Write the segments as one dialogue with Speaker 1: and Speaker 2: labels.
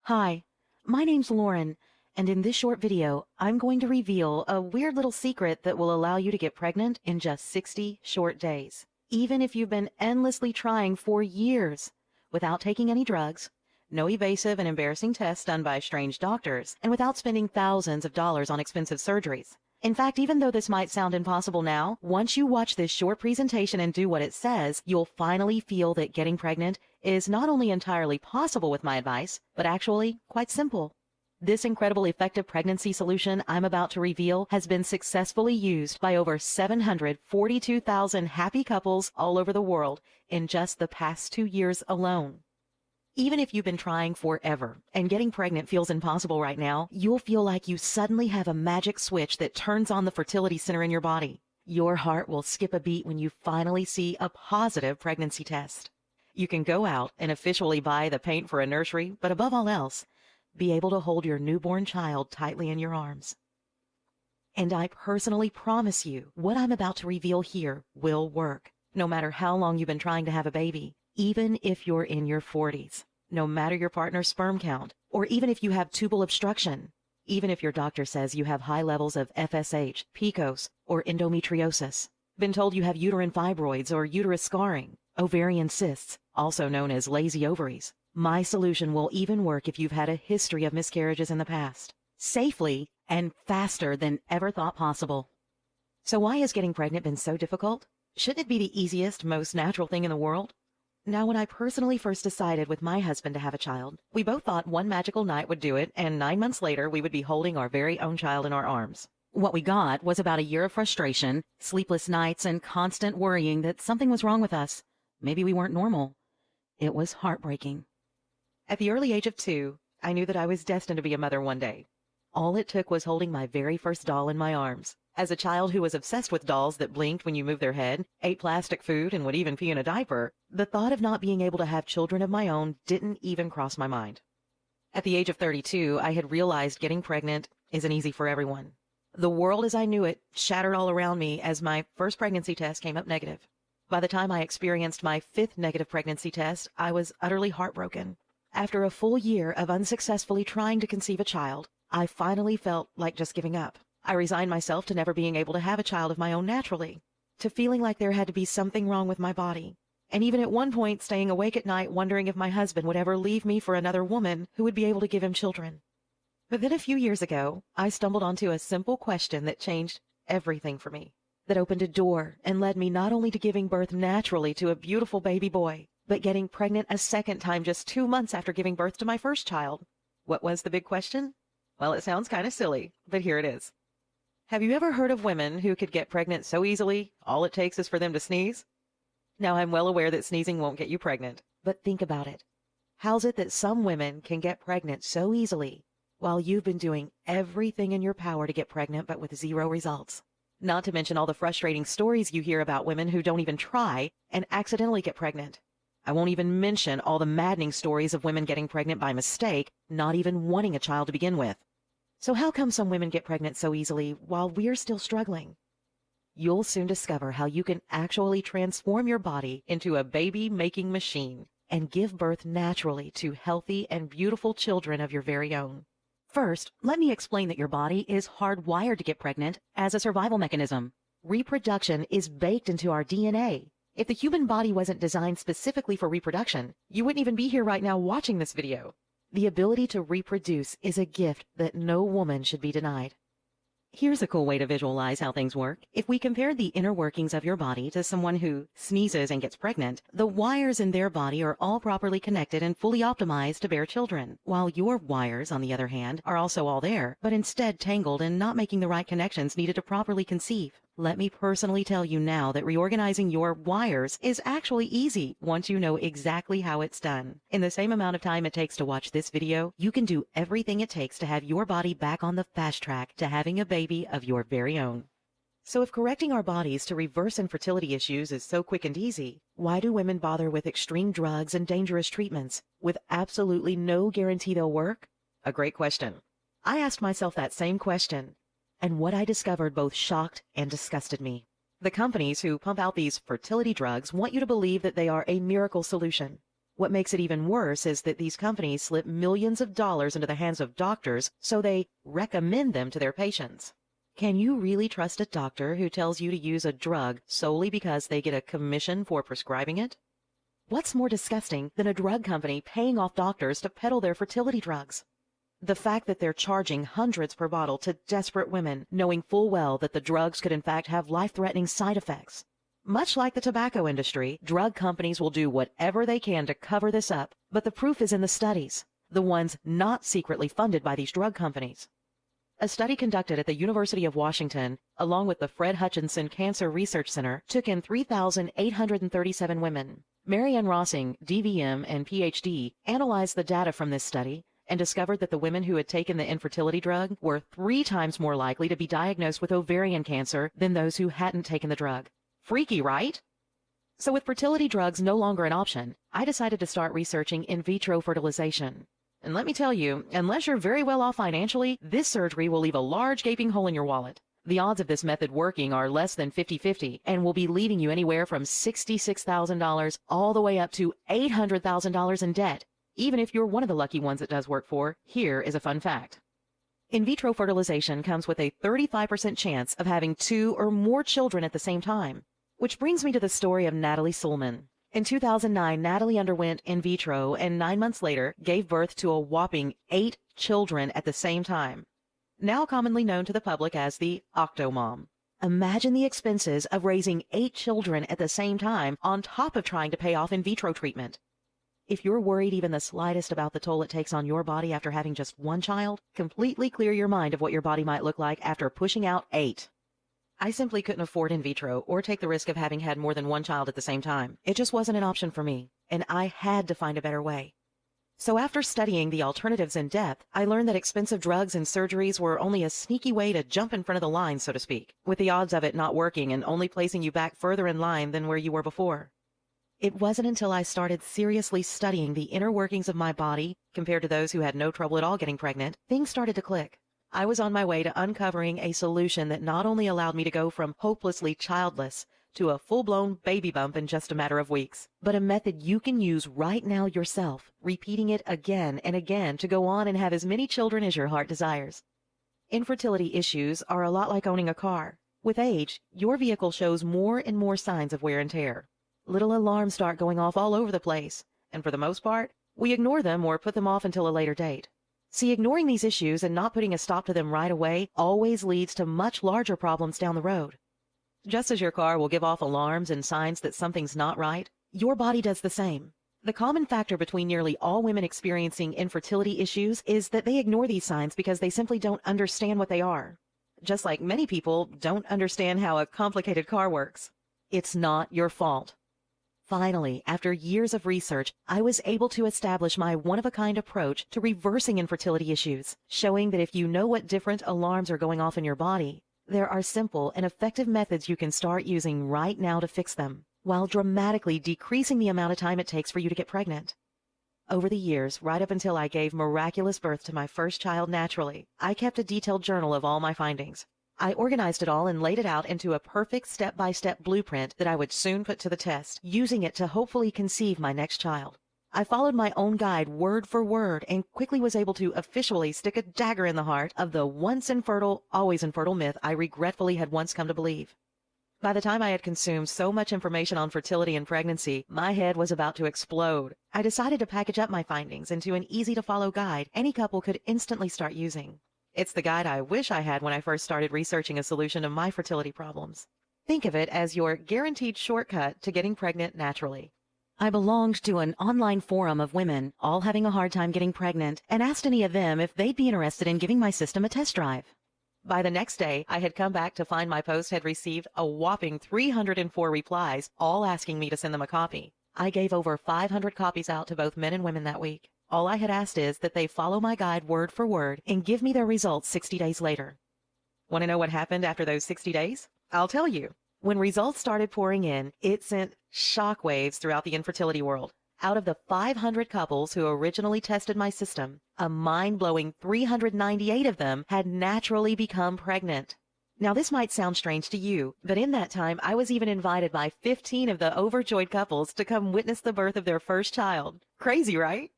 Speaker 1: Hi, my name's Lauren, and in this short video, I'm going to reveal a weird little secret that will allow you to get pregnant in just 60 short days, even if you've been endlessly trying for years without taking any drugs, no evasive and embarrassing tests done by strange doctors, and without spending thousands of dollars on expensive surgeries. In fact, even though this might sound impossible now, once you watch this short presentation and do what it says, you'll finally feel that getting pregnant is not only entirely possible with my advice, but actually quite simple. This incredible effective pregnancy solution I'm about to reveal has been successfully used by over 742,000 happy couples all over the world in just the past 2 years alone. Even if you've been trying forever and getting pregnant feels impossible right now, you'll feel like you suddenly have a magic switch that turns on the fertility center in your body. Your heart will skip a beat when you finally see a positive pregnancy test. You can go out and officially buy the paint for a nursery, but above all else, be able to hold your newborn child tightly in your arms. And I personally promise you, what I'm about to reveal here will work, no matter how long you've been trying to have a baby, even if you're in your 40s. No matter your partner's sperm count, or even if you have tubal obstruction, even if your doctor says you have high levels of FSH, PCOS, or endometriosis, been told you have uterine fibroids or uterus scarring, ovarian cysts, also known as lazy ovaries. My solution will even work if you've had a history of miscarriages in the past, safely and faster than ever thought possible. So why has getting pregnant been so difficult? Shouldn't it be the easiest, most natural thing in the world? Now, when I personally first decided with my husband to have a child, we both thought one magical night would do it, and 9 months later, we would be holding our very own child in our arms. What we got was about a year of frustration, sleepless nights, and constant worrying that something was wrong with us. Maybe we weren't normal. It was heartbreaking. At the early age of 2, I knew that I was destined to be a mother one day. All it took was holding my very first doll in my arms. As a child who was obsessed with dolls that blinked when you moved their head, ate plastic food, and would even pee in a diaper, the thought of not being able to have children of my own didn't even cross my mind. At the age of 32, I had realized getting pregnant isn't easy for everyone. The world as I knew it shattered all around me as my first pregnancy test came up negative. By the time I experienced my 5th negative pregnancy test, I was utterly heartbroken. After a full year of unsuccessfully trying to conceive a child, I finally felt like just giving up. I resigned myself to never being able to have a child of my own naturally, to feeling like there had to be something wrong with my body, and even at one point staying awake at night wondering if my husband would ever leave me for another woman who would be able to give him children. But then a few years ago, I stumbled onto a simple question that changed everything for me, that opened a door and led me not only to giving birth naturally to a beautiful baby boy, but getting pregnant a second time just 2 months after giving birth to my first child. What was the big question? Well, it sounds kind of silly, but here it is. Have you ever heard of women who could get pregnant so easily, all it takes is for them to sneeze? Now, I'm well aware that sneezing won't get you pregnant, but think about it. How's it that some women can get pregnant so easily while you've been doing everything in your power to get pregnant but with 0 results? Not to mention all the frustrating stories you hear about women who don't even try and accidentally get pregnant. I won't even mention all the maddening stories of women getting pregnant by mistake, not even wanting a child to begin with. So how come some women get pregnant so easily while we're still struggling? You'll soon discover how you can actually transform your body into a baby-making machine and give birth naturally to healthy and beautiful children of your very own. First, let me explain that your body is hardwired to get pregnant as a survival mechanism. Reproduction is baked into our DNA. If the human body wasn't designed specifically for reproduction, you wouldn't even be here right now watching this video. The ability to reproduce is a gift that no woman should be denied. Here's a cool way to visualize how things work. If we compared the inner workings of your body to someone who sneezes and gets pregnant, the wires in their body are all properly connected and fully optimized to bear children, while your wires, on the other hand, are also all there, but instead tangled and not making the right connections needed to properly conceive. Let me personally tell you now that reorganizing your wires is actually easy once you know exactly how it's done. In the same amount of time it takes to watch this video, you can do everything it takes to have your body back on the fast track to having a baby of your very own. So if correcting our bodies to reverse infertility issues is so quick and easy, why do women bother with extreme drugs and dangerous treatments with absolutely no guarantee they'll work? A great question. I asked myself that same question. And what I discovered both shocked and disgusted me. The companies who pump out these fertility drugs want you to believe that they are a miracle solution. What makes it even worse is that these companies slip millions of dollars into the hands of doctors so they recommend them to their patients. Can you really trust a doctor who tells you to use a drug solely because they get a commission for prescribing it? What's more disgusting than a drug company paying off doctors to peddle their fertility drugs? The fact that they're charging hundreds per bottle to desperate women, knowing full well that the drugs could in fact have life-threatening side effects. Much like the tobacco industry, drug companies will do whatever they can to cover this up, but the proof is in the studies, the ones not secretly funded by these drug companies. A study conducted at the University of Washington, along with the Fred Hutchinson Cancer Research Center, took in 3,837 women. Marianne Rossing, DVM and PhD, analyzed the data from this study and discovered that the women who had taken the infertility drug were 3 times more likely to be diagnosed with ovarian cancer than those who hadn't taken the drug. Freaky, right? So with fertility drugs no longer an option, I decided to start researching in vitro fertilization. And let me tell you, unless you're very well off financially, this surgery will leave a large gaping hole in your wallet. The odds of this method working are less than 50-50 and will be leaving you anywhere from $66,000 all the way up to $800,000 in debt. Even if you're one of the lucky ones it does work for, here is a fun fact. In vitro fertilization comes with a 35% chance of having 2 or more children at the same time. Which brings me to the story of Natalie Sullman. In 2009, Natalie underwent in vitro and 9 months later gave birth to a whopping 8 children at the same time, now commonly known to the public as the Octomom. Imagine the expenses of raising 8 children at the same time on top of trying to pay off in vitro treatment. If you're worried even the slightest about the toll it takes on your body after having just 1 child, completely clear your mind of what your body might look like after pushing out 8. I simply couldn't afford in vitro or take the risk of having had more than 1 child at the same time. It just wasn't an option for me, and I had to find a better way. So after studying the alternatives in depth, I learned that expensive drugs and surgeries were only a sneaky way to jump in front of the line, so to speak, with the odds of it not working and only placing you back further in line than where you were before. It wasn't until I started seriously studying the inner workings of my body, compared to those who had no trouble at all getting pregnant, things started to click. I was on my way to uncovering a solution that not only allowed me to go from hopelessly childless to a full-blown baby bump in just a matter of weeks, but a method you can use right now yourself, repeating it again and again to go on and have as many children as your heart desires. Infertility issues are a lot like owning a car. With age, your vehicle shows more and more signs of wear and tear. Little alarms start going off all over the place, and for the most part, we ignore them or put them off until a later date. See, ignoring these issues and not putting a stop to them right away always leads to much larger problems down the road. Just as your car will give off alarms and signs that something's not right, your body does the same. The common factor between nearly all women experiencing infertility issues is that they ignore these signs because they simply don't understand what they are. Just like many people don't understand how a complicated car works. It's not your fault. Finally, after years of research, I was able to establish my one-of-a-kind approach to reversing infertility issues, showing that if you know what different alarms are going off in your body, there are simple and effective methods you can start using right now to fix them, while dramatically decreasing the amount of time it takes for you to get pregnant. Over the years, right up until I gave miraculous birth to my first child naturally, I kept a detailed journal of all my findings. I organized it all and laid it out into a perfect step-by-step blueprint that I would soon put to the test, using it to hopefully conceive my next child. I followed my own guide word for word and quickly was able to officially stick a dagger in the heart of the once infertile, always infertile myth I regretfully had once come to believe. By the time I had consumed so much information on fertility and pregnancy, my head was about to explode. I decided to package up my findings into an easy-to-follow guide any couple could instantly start using. It's the guide I wish I had when I first started researching a solution to my fertility problems. Think of it as your guaranteed shortcut to getting pregnant naturally. I belonged to an online forum of women, all having a hard time getting pregnant, and asked any of them if they'd be interested in giving my system a test drive. By the next day, I had come back to find my post had received a whopping 304 replies, all asking me to send them a copy. I gave over 500 copies out to both men and women that week. All I had asked is that they follow my guide word for word and give me their results 60 days later. Want to know what happened after those 60 days? I'll tell you. When results started pouring in, it sent shockwaves throughout the infertility world. Out of the 500 couples who originally tested my system, a mind-blowing 398 of them had naturally become pregnant. Now, this might sound strange to you, but in that time, I was even invited by 15 of the overjoyed couples to come witness the birth of their first child. Crazy, right?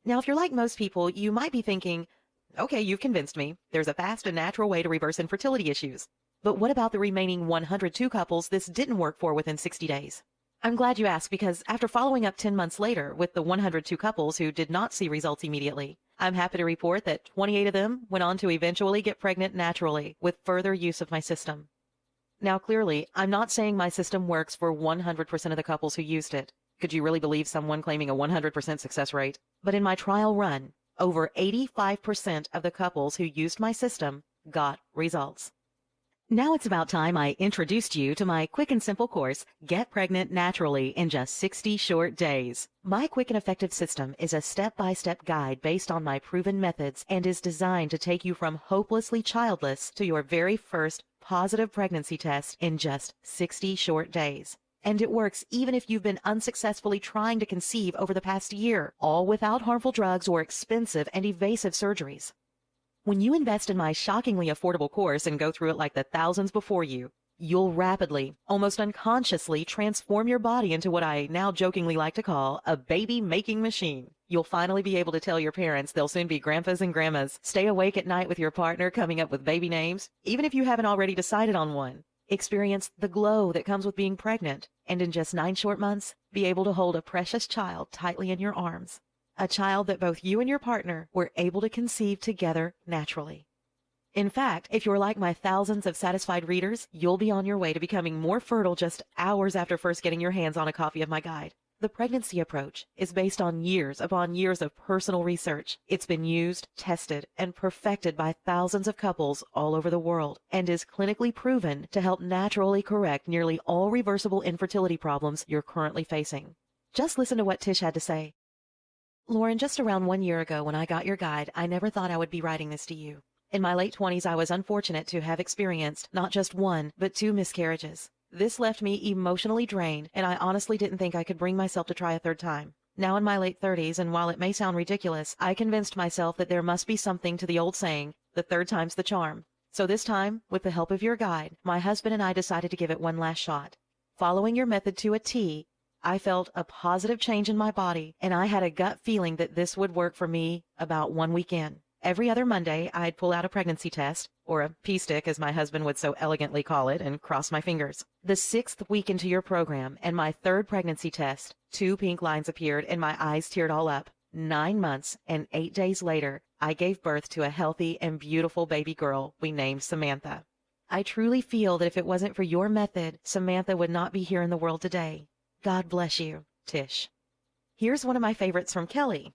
Speaker 1: Now, if you're like most people, you might be thinking, okay, you've convinced me. There's a fast and natural way to reverse infertility issues. But what about the remaining 102 couples this didn't work for within 60 days? I'm glad you asked, because after following up 10 months later with the 102 couples who did not see results immediately, I'm happy to report that 28 of them went on to eventually get pregnant naturally with further use of my system. Now, clearly, I'm not saying my system works for 100% of the couples who used it. Could you really believe someone claiming a 100% success rate? But in my trial run, over 85% of the couples who used my system got results. Now it's about time I introduced you to my quick and simple course, Get Pregnant Naturally in Just 60 Short Days. My quick and effective system is a step-by-step guide based on my proven methods and is designed to take you from hopelessly childless to your very first positive pregnancy test in just 60 short days. And it works even if you've been unsuccessfully trying to conceive over the past year, all without harmful drugs or expensive and evasive surgeries. When you invest in my shockingly affordable course and go through it like the thousands before you, you'll rapidly, almost unconsciously, transform your body into what I now jokingly like to call a baby-making machine. You'll finally be able to tell your parents they'll soon be grandpas and grandmas, stay awake at night with your partner coming up with baby names, even if you haven't already decided on one. Experience the glow that comes with being pregnant, and in just 9 short months, be able to hold a precious child tightly in your arms. A child that both you and your partner were able to conceive together naturally. In fact, if you're like my thousands of satisfied readers, you'll be on your way to becoming more fertile just hours after first getting your hands on a copy of my guide. The pregnancy approach is based on years upon years of personal research. It's been used, tested, and perfected by thousands of couples all over the world, and is clinically proven to help naturally correct nearly all reversible infertility problems you're currently facing. Just listen to what Tish had to say. Lauren, just around 1 year ago when I got your guide, I never thought I would be writing this to you. In my late 20s, I was unfortunate to have experienced not just 1, but 2 miscarriages. This left me emotionally drained, and I honestly didn't think I could bring myself to try a 3rd time. Now in my late 30s, and while it may sound ridiculous, I convinced myself that there must be something to the old saying, the 3rd time's the charm. So this time, with the help of your guide, my husband and I decided to give it one last shot. Following your method to a T, I felt a positive change in my body, and I had a gut feeling that this would work for me about 1 week in. Every other Monday, I'd pull out a pregnancy test, or a pee-stick as my husband would so elegantly call it, and cross my fingers. The 6th week into your program, and my 3rd pregnancy test, 2 pink lines appeared and my eyes teared all up. 9 months and 8 days later, I gave birth to a healthy and beautiful baby girl we named Samantha. I truly feel that if it wasn't for your method, Samantha would not be here in the world today. God bless you, Tish. Here's one of my favorites from Kelly.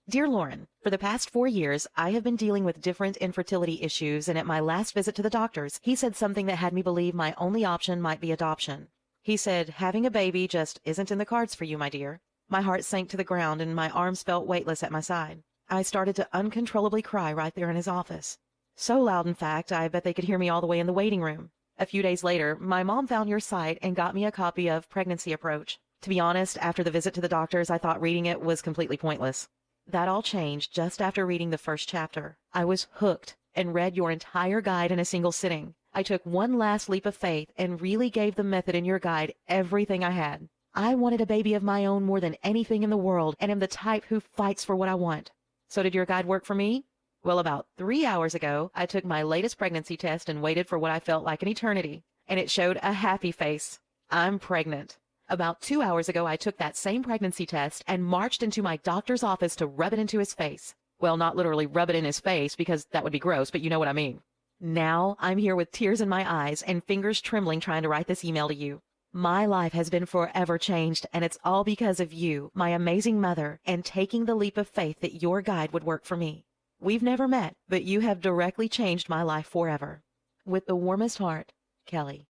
Speaker 1: Dear Lauren, for the past 4 years, I have been dealing with different infertility issues, and at my last visit to the doctors, he said something that had me believe my only option might be adoption. He said, having a baby just isn't in the cards for you, my dear. My heart sank to the ground and my arms felt weightless at my side. I started to uncontrollably cry right there in his office. So loud, in fact, I bet they could hear me all the way in the waiting room. A few days later, my mom found your site and got me a copy of Pregnancy Approach. To be honest, after the visit to the doctors, I thought reading it was completely pointless. That all changed just after reading the first chapter. I was hooked and read your entire guide in a single sitting. I took one last leap of faith and really gave the method in your guide everything I had. I wanted a baby of my own more than anything in the world, and am the type who fights for what I want. So did your guide work for me? Well, about 3 hours ago, I took my latest pregnancy test and waited for what I felt like an eternity, and it showed a happy face. I'm pregnant. About 2 hours ago, I took that same pregnancy test and marched into my doctor's office to rub it into his face. Well, not literally rub it in his face, because that would be gross, but you know what I mean. Now, I'm here with tears in my eyes and fingers trembling trying to write this email to you. My life has been forever changed, and it's all because of you, my amazing mother, and taking the leap of faith that your guide would work for me. We've never met, but you have directly changed my life forever. With the warmest heart, Kelly.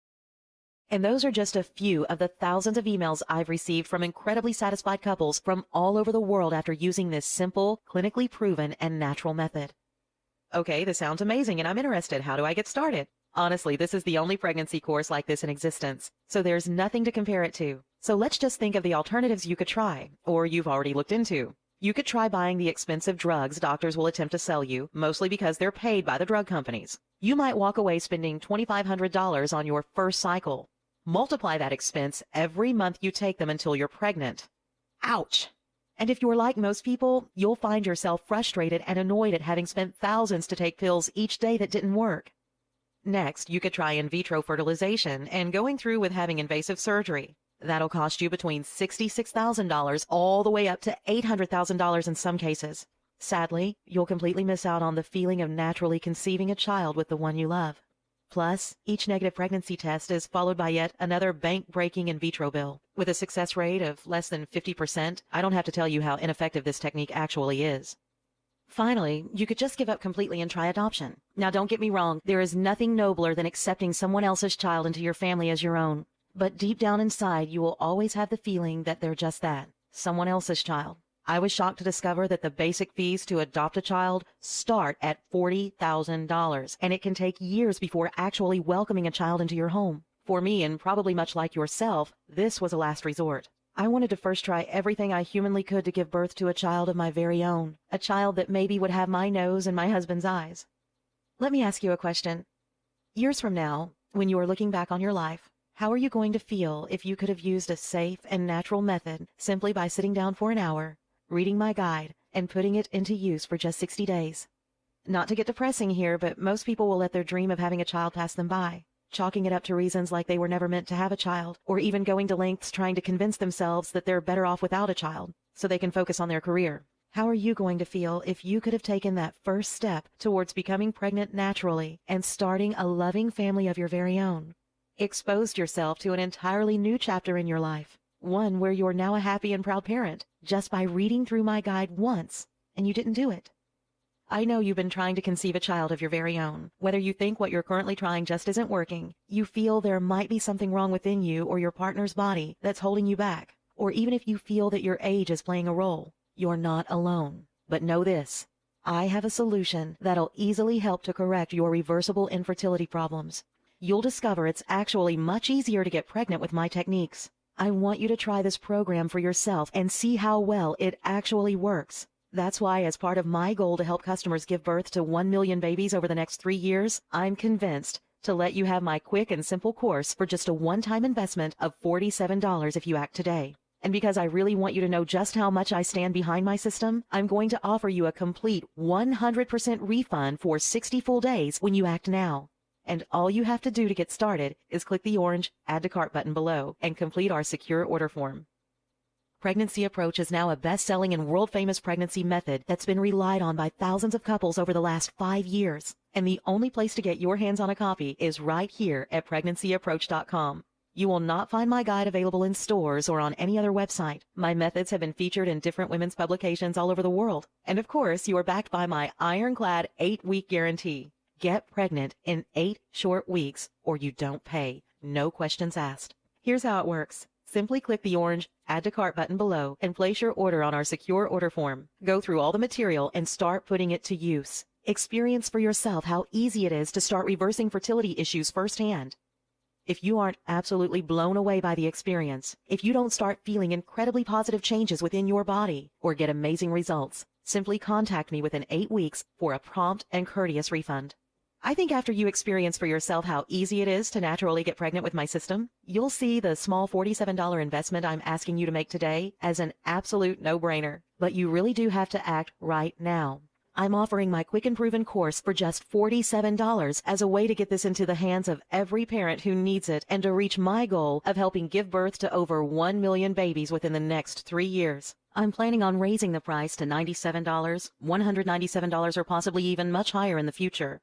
Speaker 1: And those are just a few of the thousands of emails I've received from incredibly satisfied couples from all over the world after using this simple, clinically proven, and natural method. Okay, this sounds amazing and I'm interested. How do I get started? Honestly, this is the only pregnancy course like this in existence, so there's nothing to compare it to. So let's just think of the alternatives you could try, or you've already looked into. You could try buying the expensive drugs doctors will attempt to sell you, mostly because they're paid by the drug companies. You might walk away spending $2,500 on your first cycle. Multiply that expense every month you take them until you're pregnant. Ouch! And if you're like most people, you'll find yourself frustrated and annoyed at having spent thousands to take pills each day that didn't work. Next, you could try in vitro fertilization and going through with having invasive surgery. That'll cost you between $66,000 all the way up to $800,000 in some cases. Sadly, you'll completely miss out on the feeling of naturally conceiving a child with the one you love. Plus, each negative pregnancy test is followed by yet another bank-breaking in vitro bill. With a success rate of less than 50%, I don't have to tell you how ineffective this technique actually is. Finally, you could just give up completely and try adoption. Now, don't get me wrong, there is nothing nobler than accepting someone else's child into your family as your own. But deep down inside, you will always have the feeling that they're just that, someone else's child. I was shocked to discover that the basic fees to adopt a child start at $40,000, and it can take years before actually welcoming a child into your home. For me, and probably much like yourself, this was a last resort. I wanted to first try everything I humanly could to give birth to a child of my very own, a child that maybe would have my nose and my husband's eyes. Let me ask you a question. Years from now, when you are looking back on your life, how are you going to feel if you could have used a safe and natural method simply by sitting down for an hour, reading my guide, and putting it into use for just 60 days? Not to get depressing here, but most people will let their dream of having a child pass them by, chalking it up to reasons like they were never meant to have a child, or even going to lengths trying to convince themselves that they're better off without a child, so they can focus on their career. How are you going to feel if you could have taken that first step towards becoming pregnant naturally and starting a loving family of your very own? Exposed yourself to an entirely new chapter in your life, one where you're now a happy and proud parent, just by reading through my guide once, and you didn't do it. I know you've been trying to conceive a child of your very own. Whether you think what you're currently trying just isn't working, you feel there might be something wrong within you or your partner's body that's holding you back, or even if you feel that your age is playing a role, you're not alone. But know this, I have a solution that'll easily help to correct your reversible infertility problems. You'll discover it's actually much easier to get pregnant with my techniques. I want you to try this program for yourself and see how well it actually works. That's why, as part of my goal to help customers give birth to 1 million babies over the next 3 years, I'm convinced to let you have my quick and simple course for just a one-time investment of $47 if you act today. And because I really want you to know just how much I stand behind my system, I'm going to offer you a complete 100% refund for 60 full days when you act now. And all you have to do to get started is click the orange Add to Cart button below and complete our secure order form. Pregnancy Approach is now a best-selling and world-famous pregnancy method that's been relied on by thousands of couples over the last 5 years. And the only place to get your hands on a copy is right here at pregnancyapproach.com. You will not find my guide available in stores or on any other website. My methods have been featured in different women's publications all over the world. And of course, you are backed by my ironclad 8-week guarantee. Get pregnant in 8 short weeks or you don't pay. No questions asked. Here's how it works. Simply click the orange Add to Cart button below and place your order on our secure order form. Go through all the material and start putting it to use. Experience for yourself how easy it is to start reversing fertility issues firsthand. If you aren't absolutely blown away by the experience, if you don't start feeling incredibly positive changes within your body or get amazing results, simply contact me within 8 weeks for a prompt and courteous refund. I think after you experience for yourself how easy it is to naturally get pregnant with my system, you'll see the small $47 investment I'm asking you to make today as an absolute no-brainer. But you really do have to act right now. I'm offering my quick and proven course for just $47 as a way to get this into the hands of every parent who needs it and to reach my goal of helping give birth to over 1 million babies within the next 3 years. I'm planning on raising the price to $97, $197, or possibly even much higher in the future.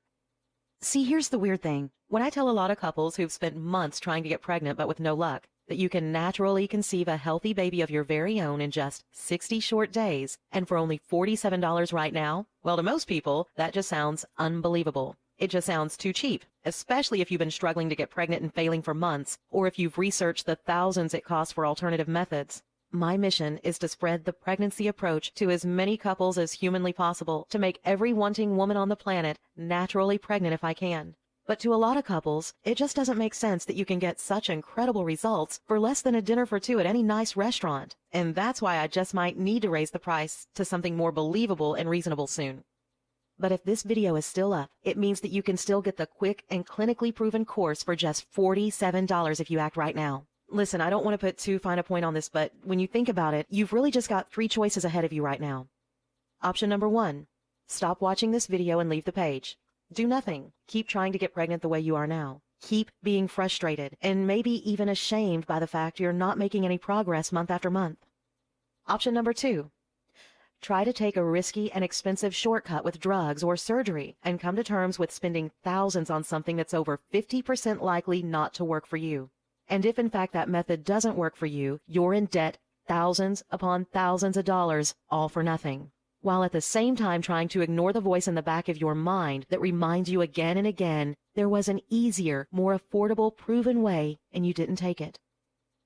Speaker 1: See, here's the weird thing. When I tell a lot of couples who've spent months trying to get pregnant but with no luck, that you can naturally conceive a healthy baby of your very own in just 60 short days and for only $47 right now, well, to most people, that just sounds unbelievable. It just sounds too cheap, especially if you've been struggling to get pregnant and failing for months, or if you've researched the thousands it costs for alternative methods. My mission is to spread the pregnancy approach to as many couples as humanly possible to make every wanting woman on the planet naturally pregnant if I can. But to a lot of couples, it just doesn't make sense that you can get such incredible results for less than a dinner for two at any nice restaurant. And that's why I just might need to raise the price to something more believable and reasonable soon. But if this video is still up, it means that you can still get the quick and clinically proven course for just $47 if you act right now. Listen, I don't want to put too fine a point on this, but when you think about it, you've really just got 3 choices ahead of you right now. Option number 1, stop watching this video and leave the page. Do nothing. Keep trying to get pregnant the way you are now. Keep being frustrated and maybe even ashamed by the fact you're not making any progress month after month. Option number 2, try to take a risky and expensive shortcut with drugs or surgery and come to terms with spending thousands on something that's over 50% likely not to work for you. And if in fact that method doesn't work for you, you're in debt thousands upon thousands of dollars, all for nothing, while at the same time trying to ignore the voice in the back of your mind that reminds you again and again there was an easier, more affordable, proven way and you didn't take it.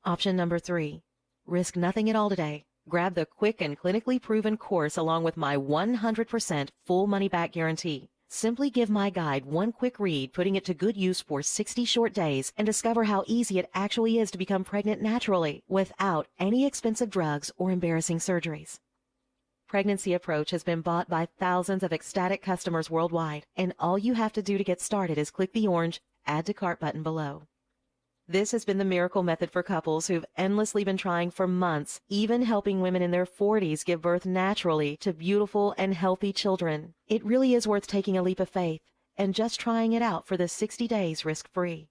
Speaker 1: Option number 3, risk nothing at all today. Grab the quick and clinically proven course along with my 100% full money-back guarantee. Simply give my guide one quick read, putting it to good use for 60 short days, and discover how easy it actually is to become pregnant naturally without any expensive drugs or embarrassing surgeries. Pregnancy Approach has been bought by thousands of ecstatic customers worldwide, and all you have to do to get started is click the orange Add to Cart button below. This has been the miracle method for couples who've endlessly been trying for months, even helping women in their 40s give birth naturally to beautiful and healthy children. It really is worth taking a leap of faith and just trying it out for the 60 days risk-free.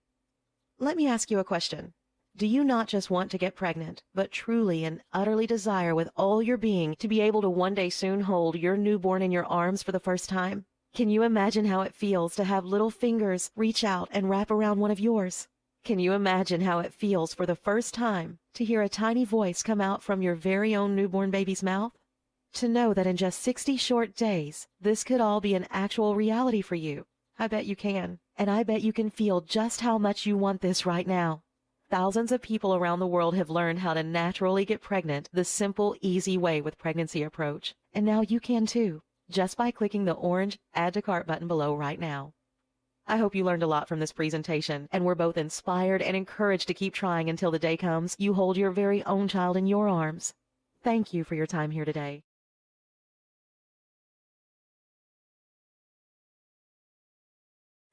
Speaker 1: Let me ask you a question. Do you not just want to get pregnant, but truly and utterly desire with all your being to be able to one day soon hold your newborn in your arms for the first time? Can you imagine how it feels to have little fingers reach out and wrap around one of yours? Can you imagine how it feels for the first time to hear a tiny voice come out from your very own newborn baby's mouth? To know that in just 60 short days, this could all be an actual reality for you. I bet you can. And I bet you can feel just how much you want this right now. Thousands of people around the world have learned how to naturally get pregnant the simple, easy way with Pregnancy Approach. And now you can too, just by clicking the orange Add to Cart button below right now. I hope you learned a lot from this presentation and were both inspired and encouraged to keep trying until the day comes you hold your very own child in your arms. Thank you for your time here today.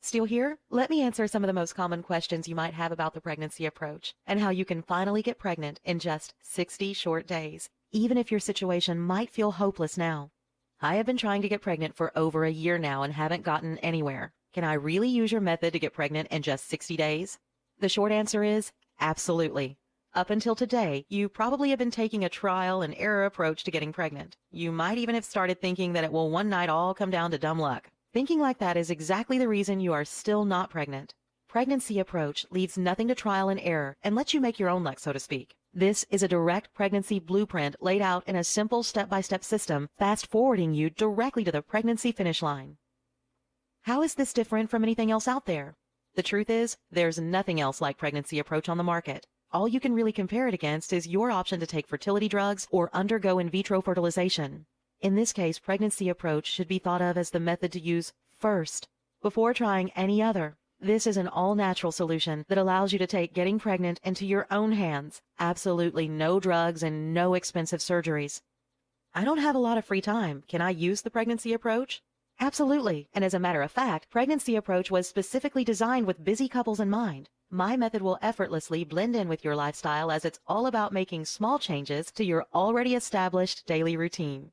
Speaker 1: Still here? Let me answer some of the most common questions you might have about the Pregnancy Approach and how you can finally get pregnant in just 60 short days, even if your situation might feel hopeless now. I have been trying to get pregnant for over a year now and haven't gotten anywhere. Can I really use your method to get pregnant in just 60 days? The short answer is absolutely. Up until today, you probably have been taking a trial and error approach to getting pregnant. You might even have started thinking that it will one night all come down to dumb luck. Thinking like that is exactly the reason you are still not pregnant. Pregnancy Approach leaves nothing to trial and error and lets you make your own luck, so to speak. This is a direct pregnancy blueprint laid out in a simple step-by-step system, fast-forwarding you directly to the pregnancy finish line. How is this different from anything else out there? The truth is, there's nothing else like Pregnancy Approach on the market. All you can really compare it against is your option to take fertility drugs or undergo in vitro fertilization. In this case, Pregnancy Approach should be thought of as the method to use first, before trying any other. This is an all-natural solution that allows you to take getting pregnant into your own hands. Absolutely no drugs and no expensive surgeries. I don't have a lot of free time. Can I use the Pregnancy Approach? Absolutely, and as a matter of fact, Pregnancy Approach was specifically designed with busy couples in mind. My method will effortlessly blend in with your lifestyle as it's all about making small changes to your already established daily routine.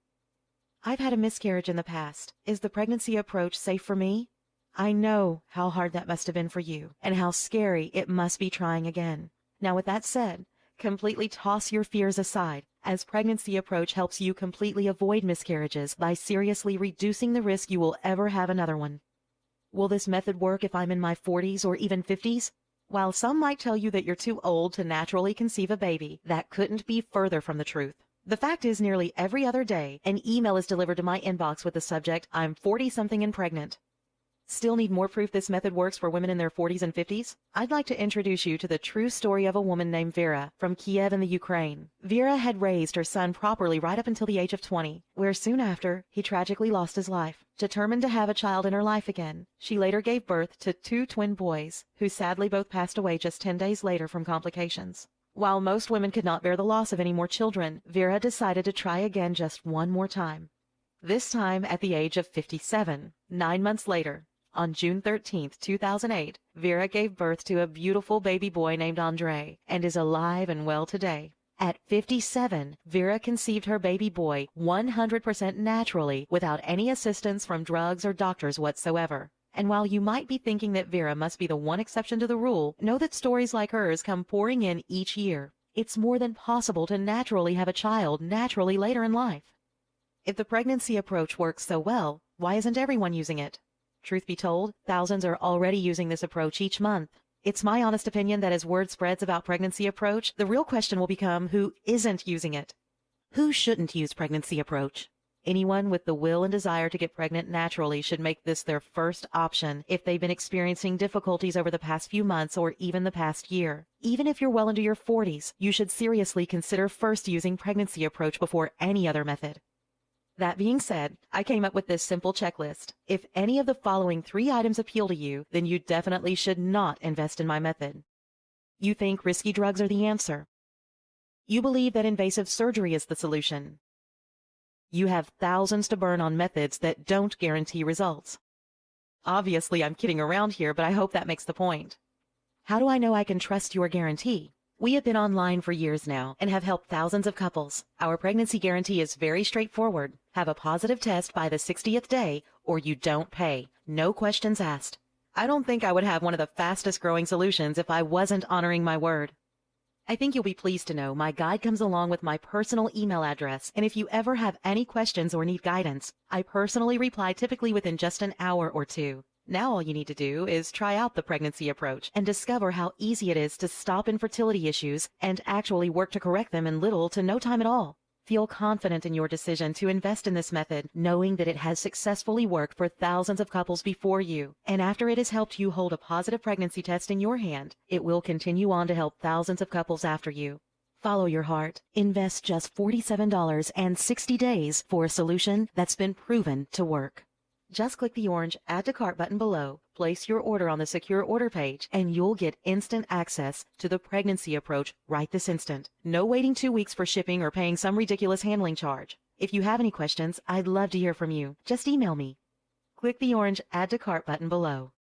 Speaker 1: I've had a miscarriage in the past. Is the Pregnancy Approach safe for me? I know how hard that must have been for you, and how scary it must be trying again. Now with that said, completely toss your fears aside, as Pregnancy Approach helps you completely avoid miscarriages by seriously reducing the risk you will ever have another one. Will this method work if I'm in my 40s or even 50s? While some might tell you that you're too old to naturally conceive a baby, that couldn't be further from the truth. The fact is, nearly every other day, an email is delivered to my inbox with the subject, "I'm 40-something and pregnant." Still need more proof this method works for women in their 40s and 50s? I'd like to introduce you to the true story of a woman named Vera from Kiev in the Ukraine. Vera had raised her son properly right up until the age of 20, where soon after, he tragically lost his life. Determined to have a child in her life again, she later gave birth to 2 twin boys, who sadly both passed away just 10 days later from complications. While most women could not bear the loss of any more children, Vera decided to try again just one more time. This time at the age of 57, 9 months later. On June 13, 2008, Vera gave birth to a beautiful baby boy named Andre and is alive and well today. At 57, Vera conceived her baby boy 100% naturally without any assistance from drugs or doctors whatsoever. And while you might be thinking that Vera must be the one exception to the rule, know that stories like hers come pouring in each year. It's more than possible to naturally have a child naturally later in life. If the pregnancy approach works so well, why isn't everyone using it? Truth be told, thousands are already using this approach each month. It's my honest opinion that as word spreads about pregnancy approach, the real question will become who isn't using it. Who shouldn't use pregnancy approach? Anyone with the will and desire to get pregnant naturally should make this their first option if they've been experiencing difficulties over the past few months or even the past year. Even if you're well into your 40s, you should seriously consider first using pregnancy approach before any other method. That being said, I came up with this simple checklist. If any of the following 3 items appeal to you, then you definitely should not invest in my method. You think risky drugs are the answer. You believe that invasive surgery is the solution. You have thousands to burn on methods that don't guarantee results. Obviously, I'm kidding around here, but I hope that makes the point. How do I know I can trust your guarantee? We have been online for years now and have helped thousands of couples. Our pregnancy guarantee is very straightforward. Have a positive test by the 60th day or you don't pay. No questions asked. I don't think I would have one of the fastest growing solutions if I wasn't honoring my word. I think you'll be pleased to know my guide comes along with my personal email address, and if you ever have any questions or need guidance, I personally reply typically within just an hour or 2. Now all you need to do is try out the pregnancy approach and discover how easy it is to stop infertility issues and actually work to correct them in little to no time at all. Feel confident in your decision to invest in this method, knowing that it has successfully worked for thousands of couples before you. And after it has helped you hold a positive pregnancy test in your hand, it will continue on to help thousands of couples after you. Follow your heart. Invest just $47 and 60 days for a solution that's been proven to work. Just click the orange Add to Cart button below, place your order on the secure order page, and you'll get instant access to the pregnancy approach right this instant. No waiting 2 weeks for shipping or paying some ridiculous handling charge. If you have any questions, I'd love to hear from you. Just email me. Click the orange Add to Cart button below.